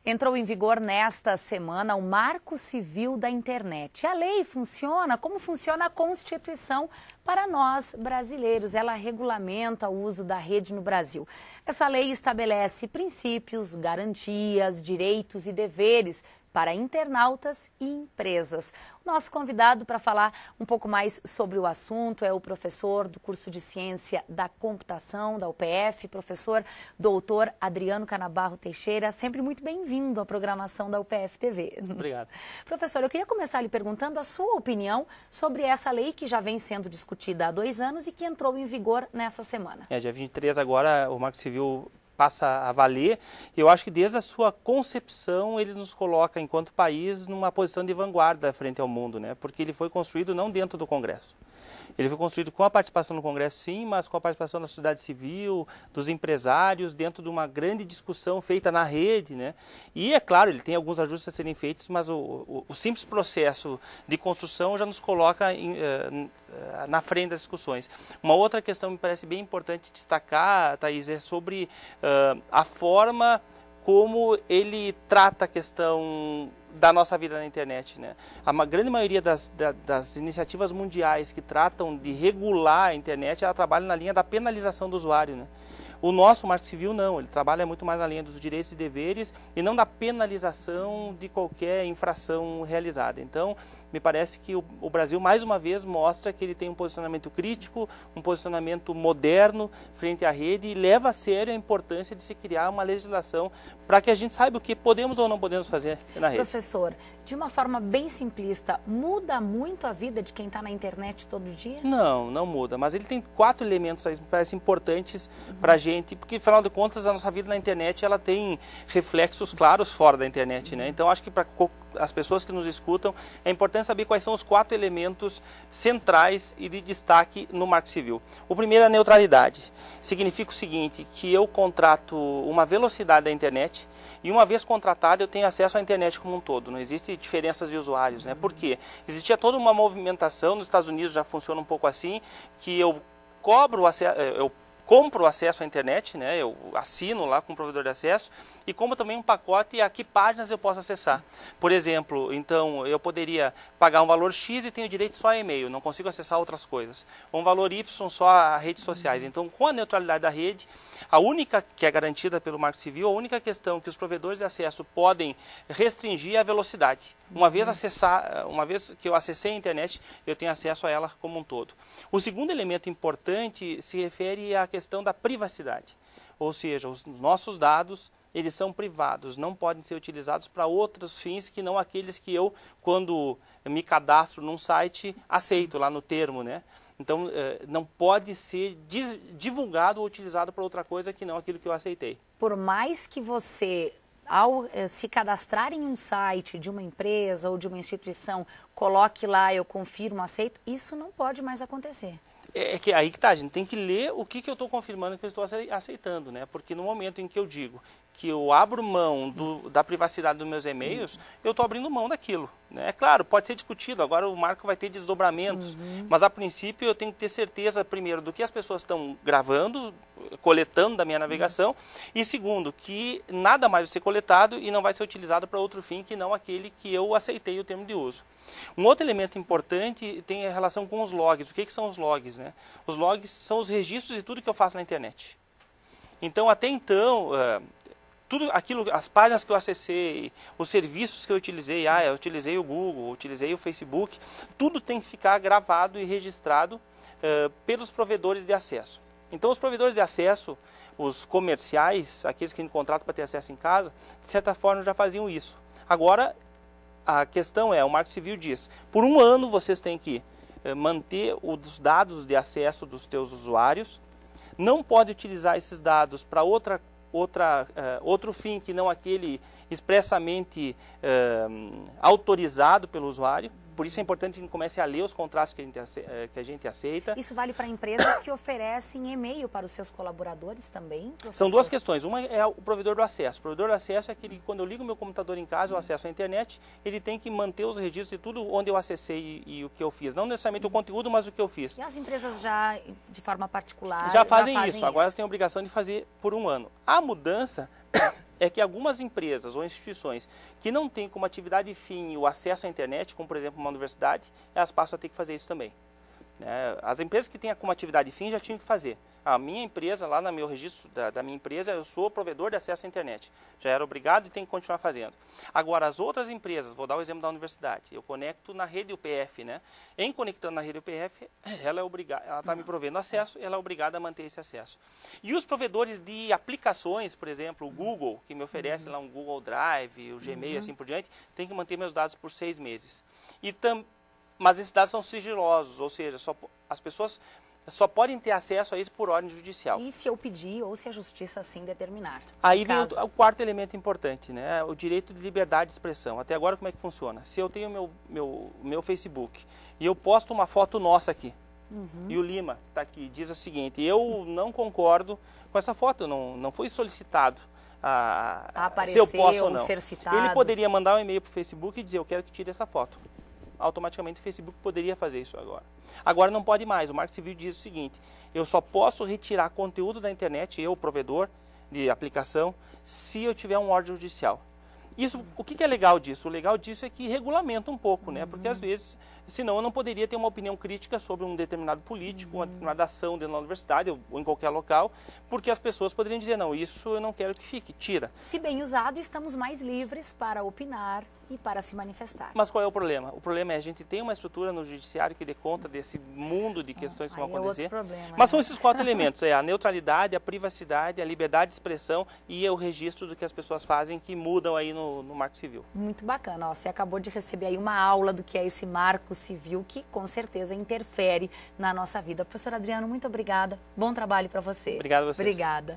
Entrou em vigor nesta semana o Marco Civil da Internet. A lei funciona como funciona a Constituição para nós brasileiros. Ela regulamenta o uso da rede no Brasil. Essa lei estabelece princípios, garantias, direitos e deveres para internautas e empresas. O nosso convidado para falar um pouco mais sobre o assunto é o professor do curso de Ciência da Computação da UPF, professor doutor Adriano Canabarro Teixeira, sempre muito bem-vindo à programação da UPF TV. Obrigado. Professor, eu queria começar lhe perguntando a sua opinião sobre essa lei que já vem sendo discutida há 2 anos e que entrou em vigor nessa semana. Dia 23 agora o Marco Civil passa a valer. Eu acho que desde a sua concepção ele nos coloca, enquanto país, numa posição de vanguarda frente ao mundo, né? Porque ele foi construído não dentro do Congresso. Ele foi construído com a participação no Congresso, sim, mas com a participação da sociedade civil, dos empresários, dentro de uma grande discussão feita na rede, né? E, é claro, ele tem alguns ajustes a serem feitos, mas o simples processo de construção já nos coloca na frente das discussões. Uma outra questão que me parece bem importante destacar, Thaís, é sobre a forma como ele trata a questão da nossa vida na internet, né? A grande maioria das iniciativas mundiais que tratam de regular a internet, ela trabalha na linha da penalização do usuário, né? O nosso Marco Civil não, ele trabalha muito mais na linha dos direitos e deveres e não da penalização de qualquer infração realizada. Então, me parece que o Brasil, mais uma vez, mostra que ele tem um posicionamento crítico, um posicionamento moderno frente à rede e leva a sério a importância de se criar uma legislação para que a gente saiba o que podemos ou não podemos fazer na rede. Professor, de uma forma bem simplista, muda muito a vida de quem está na internet todo dia? Não, não muda, mas ele tem 4 elementos aí que me parecem importantes para a gente, porque, afinal de contas, a nossa vida na internet ela tem reflexos claros fora da internet, né? Então, acho que para as pessoas que nos escutam, é importante saber quais são os 4 elementos centrais e de destaque no Marco Civil. O primeiro é a neutralidade. Significa o seguinte, que eu contrato uma velocidade da internet e uma vez contratado eu tenho acesso à internet como um todo. Não existe diferenças de usuários, né? Por quê? Existia toda uma movimentação, nos Estados Unidos já funciona um pouco assim, que eu compro acesso à internet, né? Eu assino lá com o provedor de acesso e compro também um pacote e a que páginas eu posso acessar. Por exemplo, então eu poderia pagar um valor X e tenho direito só a e-mail, não consigo acessar outras coisas. Um valor Y só a redes sociais. Então, com a neutralidade da rede, a única que é garantida pelo Marco Civil, a única questão que os provedores de acesso podem restringir é a velocidade. Uma vez que eu acessei a internet, eu tenho acesso a ela como um todo. O segundo elemento importante se refere à questão da privacidade. Ou seja, os nossos dados, eles são privados, não podem ser utilizados para outros fins que não aqueles que eu, quando me cadastro num site, aceito lá no termo, né? Então, não pode ser divulgado ou utilizado para outra coisa que não aquilo que eu aceitei. Por mais que você, ao se cadastrar em um site de uma empresa ou de uma instituição, coloque lá, eu confirmo, aceito, isso não pode mais acontecer. É que aí que tá, a gente tem que ler o que eu estou confirmando que eu estou aceitando, né? Porque no momento em que eu digo que eu abro mão da privacidade dos meus e-mails, eu estou abrindo mão daquilo, né? É claro, pode ser discutido, agora o Marco vai ter desdobramentos, mas a princípio eu tenho que ter certeza, primeiro, do que as pessoas estão gravando, coletando da minha navegação, e segundo, que nada mais vai ser coletado e não vai ser utilizado para outro fim que não aquele que eu aceitei o termo de uso. Um outro elemento importante tem a relação com os logs. O que são os logs, né? Os logs são os registros de tudo que eu faço na internet. Então, até então, tudo aquilo, as páginas que eu acessei, os serviços que eu utilizei, eu utilizei o Google, eu utilizei o Facebook, tudo tem que ficar gravado e registrado pelos provedores de acesso. Então, os provedores de acesso, os comerciais, aqueles que a gente contrata para ter acesso em casa, de certa forma já faziam isso. Agora, a questão é, o Marco Civil diz, por 1 ano vocês têm que manter os dados de acesso dos teus usuários, não pode utilizar esses dados para outro fim que não aquele expressamente autorizado pelo usuário. Por isso é importante que a gente comece a ler os contratos que a gente aceita. Isso vale para empresas que oferecem e-mail para os seus colaboradores também, professor? São 2 questões. Uma é o provedor do acesso. O provedor do acesso é aquele que, quando eu ligo meu computador em casa, eu acesso à internet, ele tem que manter os registros de tudo onde eu acessei e o que eu fiz. Não necessariamente o conteúdo, mas o que eu fiz. E as empresas já, de forma particular, já fazem isso. Agora elas têm a obrigação de fazer por 1 ano. A mudança é que algumas empresas ou instituições que não têm como atividade fim o acesso à internet, como por exemplo uma universidade, elas passam a ter que fazer isso também. As empresas que têm como atividade fim já tinham que fazer. A minha empresa, lá no meu registro da minha empresa, eu sou provedor de acesso à internet. Já era obrigado e tem que continuar fazendo. Agora, as outras empresas, vou dar o exemplo da universidade, eu conecto na rede UPF, né? Em conectando na rede UPF, ela está me provendo acesso, ela é obrigada a manter esse acesso. E os provedores de aplicações, por exemplo, o Google, que me oferece lá um Google Drive, o Gmail, assim por diante, tem que manter meus dados por 6 meses. Mas esses dados são sigilosos, ou seja, as pessoas só podem ter acesso a isso por ordem judicial. E se eu pedir ou se a justiça assim determinar? Aí vem o quarto elemento importante, né? O direito de liberdade de expressão. Até agora como é que funciona? Se eu tenho meu Facebook e eu posto uma foto nossa aqui, e o Lima está aqui, diz o seguinte, eu não concordo com essa foto, não foi solicitado a aparecer, se eu posso ou não. Ser citado. Ele poderia mandar um e-mail para o Facebook e dizer, eu quero que tire essa foto. Automaticamente o Facebook poderia fazer isso agora. Agora não pode mais, o Marco Civil diz o seguinte, eu só posso retirar conteúdo da internet, eu, provedor de aplicação, se eu tiver um ordem judicial. Isso, o que é legal disso? O legal disso é que regulamenta um pouco, né? Porque às vezes, senão eu não poderia ter uma opinião crítica sobre um determinado político, uma determinada ação dentro da universidade ou em qualquer local, porque as pessoas poderiam dizer, não, isso eu não quero que fique, tira. Se bem usado, estamos mais livres para opinar e para se manifestar. Mas qual é o problema? O problema é a gente tem uma estrutura no judiciário que dê conta desse mundo de questões que vão acontecer. Problema, mas são esses 4 elementos, a neutralidade, a privacidade, a liberdade de expressão e o registro do que as pessoas fazem que mudam aí no Marco Civil. Muito bacana, ó, você acabou de receber aí uma aula do que é esse Marco Civil que com certeza interfere na nossa vida. Professor Adriano, muito obrigada, bom trabalho para você. Obrigado a vocês. Obrigada.